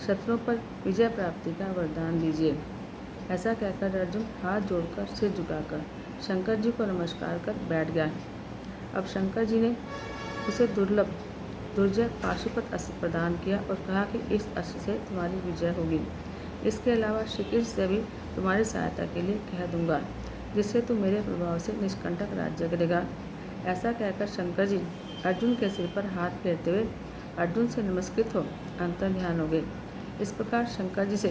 शत्रुओं पर विजय प्राप्ति का वरदान दीजिए। ऐसा कहकर अर्जुन हाथ जोड़कर सिर झुकाकर शंकर जी को नमस्कार कर बैठ गया। अब शंकर जी ने उसे दुर्लभ दुर्जय पाशुपत अस्त्र प्रदान किया और कहा कि इस अस्त्र से तुम्हारी विजय होगी। इसके अलावा श्री कृष्ण से भी तुम्हारी सहायता के लिए कह दूंगा, जिससे तू मेरे प्रभाव से निष्कंटक राज्य करेगा। ऐसा कहकर शंकर जी अर्जुन के सिर पर हाथ फेरते हुए अर्जुन से नमस्कृत हो अंतर ध्यान हो गए। इस प्रकार शंकर जी से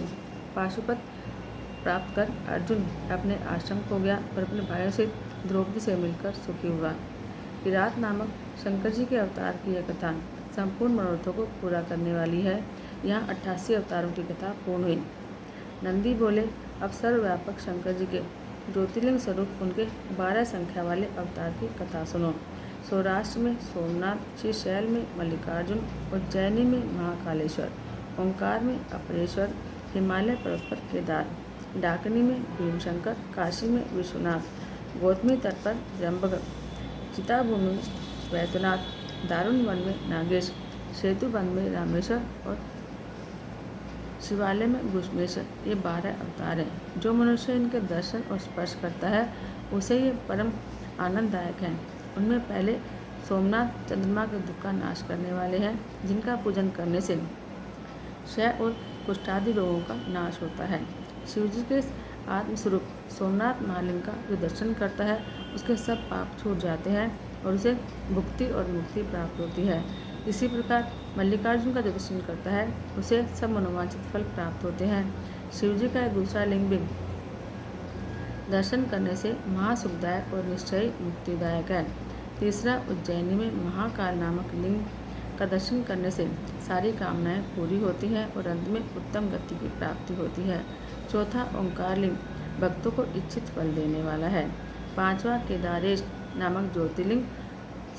पाशुपत प्राप्त कर अर्जुन अपने आश्रम को गया और अपने भाइयों से द्रौपदी से मिलकर सुखी हुआ। किरात नामक शंकर जी के अवतार की यह कथा संपूर्ण मनोरथों को पूरा करने वाली है। यहाँ 88 अवतारों की कथा पूर्ण हुई। नंदी बोले, अब सर्वव्यापक शंकर जी के ज्योतिर्लिंग स्वरूप उनके 12 संख्या वाले अवतार की कथा सुनो। सौराष्ट्र में सोमनाथ, श्रीशैल में मल्लिकार्जुन, उज्जैनी में महाकालेश्वर, ओंकार में अपरेश्वर, हिमालय पर्वत पर केदार, डाकनी में भीमशंकर, काशी में विश्वनाथ, गौतमी तट पर जम्बग, चिताभूमि में वैद्यनाथ, दारुण वन में नागेश, सेतुबंध में रामेश्वर और शिवालय में घुश्मेश्वर। ये 12 अवतार हैं। जो मनुष्य इनके दर्शन और स्पर्श करता है उसे ये परम आनंददायक हैं। उनमें पहले सोमनाथ चंद्रमा के दुख का नाश करने वाले हैं, जिनका पूजन करने से क्षय और कुष्ठादि रोगों का नाश होता है। शिवजी के आत्मस्वरूप सोमनाथ महालिंग का जो दर्शन करता है उसके सब पाप छूट जाते हैं और उसे भुक्ति और मुक्ति प्राप्त होती है। इसी प्रकार मल्लिकार्जुन का जो दर्शन करता है उसे सब मनोवांछित फल प्राप्त होते हैं। शिवजी का एक दूसरा लिंग भी दर्शन करने से महासुखदायक और निश्चय मुक्तिदायक है। तीसरा उज्जैनी में महाकाल नामक लिंग का दर्शन करने से सारी कामनाएं पूरी होती हैं और अंत में उत्तम गति की प्राप्ति होती है। चौथा ओंकार लिंग भक्तों को इच्छित फल देने वाला है। पांचवा केदारेश नामक ज्योतिर्लिंग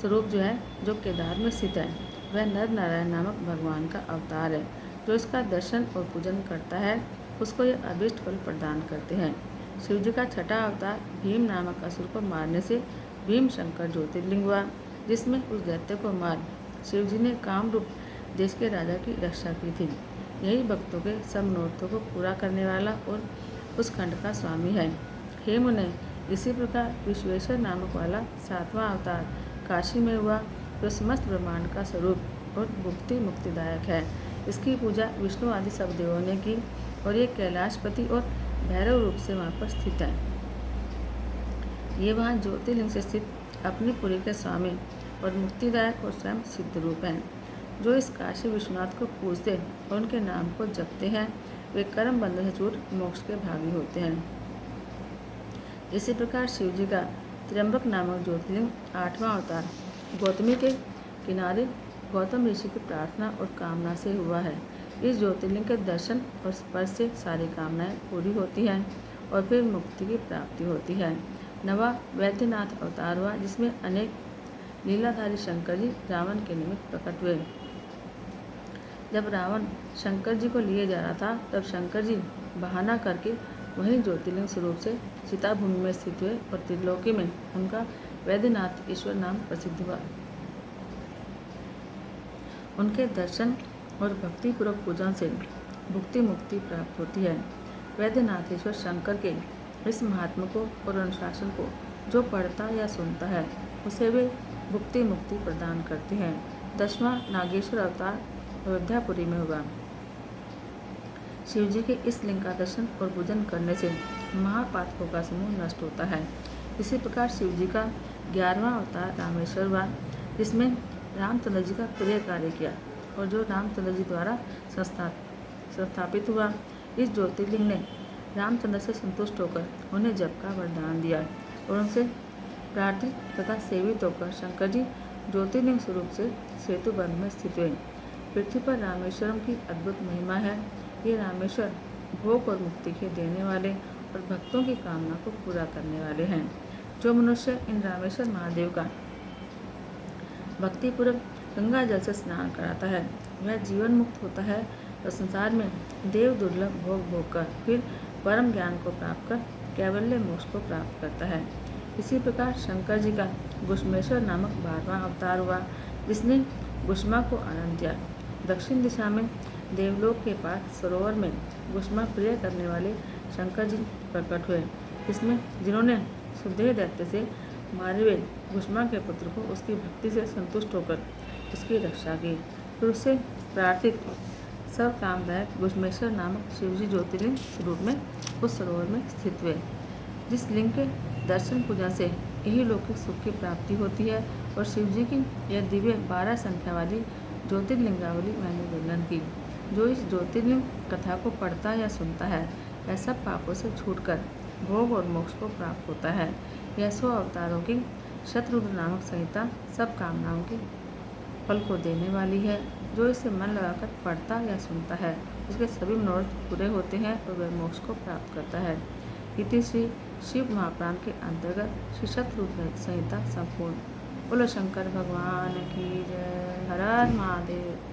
स्वरूप जो है, जो केदार में स्थित है, वह नर नारायण नामक भगवान का अवतार है। जो इसका दर्शन और पूजन करता है उसको यह अभीष्ट फल प्रदान करते हैं। शिवजी का छठा अवतार भीम नामक असुर को मारने से भीम शंकर ज्योतिर्लिंग हुआ, जिसमें उस दैत्य को मार शिवजी ने कामरूप देश के राजा की रक्षा की थी। यही भक्तों के सब मनोरथों को पूरा करने वाला और उस खंड का स्वामी है। हे मुने, इसी प्रकार विश्वेश्वर नामक वाला 7वां अवतार काशी में हुआ, जो समस्त ब्रह्मांड का स्वरूप और मुक्ति मुक्तिदायक है। इसकी पूजा विष्णु आदि सब देवों ने की और ये कैलाशपति और भैरव रूप से वहाँ पर स्थित है। ये वहाँ ज्योतिर्लिंग से स्थित अपनी पुरी के स्वामी और मुक्तिदायक और स्वयं सिद्ध रूप हैं। जो इस काशी विश्वनाथ को पूजते और उनके नाम को जपते हैं वे कर्म बंधन से छूट मोक्ष के भागी होते हैं। इसी प्रकार शिवजी का त्र्यंबक नामक ज्योतिर्लिंग 8वां अवतार गौतमी के किनारे गौतम ऋषि की प्रार्थना और कामना से हुआ है। इस ज्योतिर्लिंग के दर्शन और स्पर्श से सारी कामनाएं पूरी होती हैं और फिर मुक्ति की प्राप्ति होती है। 9वां वैद्यनाथ अवतार हुआ, जिसमें अनेक लीलाधारी शंकर जी रावण के निमित्त प्रकट हुए। जब रावण शंकर जी को लिए जा रहा था तब शंकर जी बहाना करके वहीं ज्योतिर्लिंग स्वरूप से सीता भूमि में स्थित हुए और त्रिलोकी में उनका वैद्यनाथ ईश्वर नाम प्रसिद्ध हुआ। उनके दर्शन और भक्तिपूर्वक पूजन से भुक्ति मुक्ति प्राप्त होती है। वैद्यनाथेश्वर शंकर के इस महात्मा को और अनुशासन को जो पढ़ता या सुनता है उसे वे भुक्ति मुक्ति प्रदान करते हैं। 10वां नागेश्वर अवतार अयोध्यापुरी में हुआ। शिवजी के इस लिंग का दर्शन और पूजन करने से महापातकों का समूह नष्ट होता है। इसी प्रकार शिवजी का 11वां अवतार रामेश्वर हुआ, जिसमें रामचंद्र जी का प्रिय कार्य किया और जो रामचंद्र जी द्वारा संस्थापित हुआ। इस ज्योतिर्लिंग ने रामचंद्र से संतुष्ट होकर उन्हें जप का वरदान दिया और उनसे प्रार्थित तथा सेवित होकर शंकर जी ज्योतिर्लिंग स्वरूप से सेतुबंध में स्थित हुए। पृथ्वी पर रामेश्वरम की अद्भुत महिमा है। ये रामेश्वर भोग और मुक्ति के देने वाले और भक्तों की कामना को पूरा करने वाले हैं। जो मनुष्य इन रामेश्वर महादेव का भक्तिपूर्वक गंगा जल से स्नान कराता है वह जीवन मुक्त होता है और संसार में देव दुर्लभ भोग भोग कर फिर परम ज्ञान को प्राप्त कर कैवल्य मोक्ष को प्राप्त करता है। इसी प्रकार शंकर जी का गुष्मेश्वर नामक 12वां अवतार हुआ, जिसने गुष्मा को आनंद दिया। दक्षिण दिशा में देवलोक के पास सरोवर में गुष्मा प्रिय करने वाले शंकर जी प्रकट हुए, जिन्होंने सुदेह दैत्य से मारे हुए गुष्मा के पुत्र को उसकी भक्ति से संतुष्ट होकर उसकी रक्षा की। फिर उससे प्रार्थित सब कामदायक गुष्मेश्वर नामक शिवजी ज्योतिर्लिंग स्वरूप में उस सरोवर में स्थित हुए। जिस लिंग के दर्शन पूजा से यही लौकिक सुख की प्राप्ति होती है और शिवजी की यह दिव्य 12 संख्या वाली ज्योतिर्लिंगावली मैंने वर्णन की। जो इस ज्योतिर्लिंग कथा को पढ़ता या सुनता है वह सब पापों से छूटकर भोग और मोक्ष को प्राप्त होता है। यह 100 अवतारों की शतरुद्र नामक संहिता सब कामनाओं के फल को देने वाली है। जो इसे मन लगाकर पढ़ता या सुनता है उसके सभी मनोरथ पूरे होते हैं और वह मोक्ष को प्राप्त करता है। इति श्री शिव महापुराण के अंतर्गत श्री शतरुद्र संहिता संपूर्ण। बोलो शंकर भगवान की जय। हर हर महादेव।